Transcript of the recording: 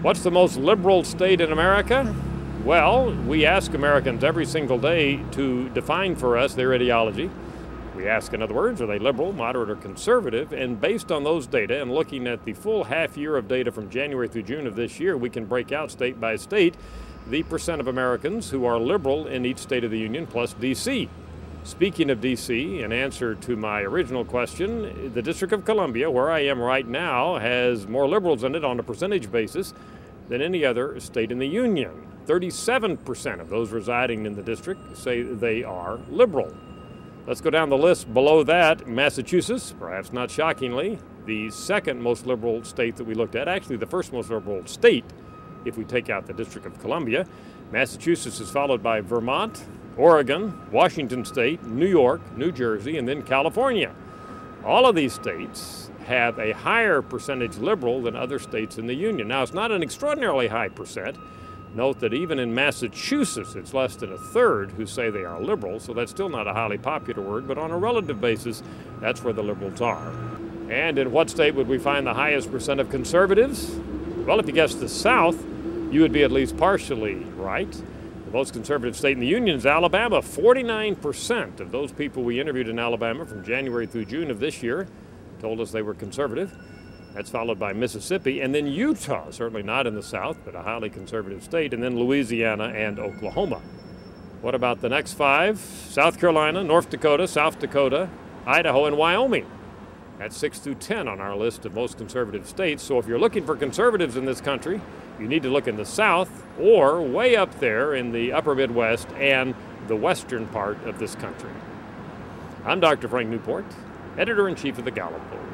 What's the most liberal state in America? Well, we ask Americans every single day to define for us their ideology. We ask, in other words, are they liberal, moderate, or conservative? And based on those data and looking at the full half year of data from January through June of this year, we can break out state by state the percent of Americans who are liberal in each state of the union, plus D.C. Speaking of D.C., in answer to my original question, the District of Columbia, where I am right now, has more liberals in it on a percentage basis than any other state in the union. 37% of those residing in the district say they are liberal. Let's go down the list below that. Massachusetts, perhaps not shockingly, the second most liberal state that we looked at, actually the first most liberal state if we take out the District of Columbia. Massachusetts is followed by Vermont, Oregon, Washington State, New York, New Jersey, and then California. All of these states have a higher percentage liberal than other states in the union. Now, it's not an extraordinarily high percent. Note that even in Massachusetts, it's less than a third who say they are liberal, so that's still not a highly popular word, but on a relative basis, that's where the liberals are. And in what state would we find the highest percent of conservatives? Well, if you guessed the South, you would be at least partially right. The most conservative state in the union is Alabama. 49% of those people we interviewed in Alabama from January through June of this year told us they were conservative. That's followed by Mississippi, and then Utah, certainly not in the South, but a highly conservative state, and then Louisiana and Oklahoma. What about the next five? South Carolina, North Dakota, South Dakota, Idaho, and Wyoming. That's 6 through 10 on our list of most conservative states. So if you're looking for conservatives in this country, you need to look in the South or way up there in the upper Midwest and the western part of this country. I'm Dr. Frank Newport, editor-in-chief of the Gallup Polls.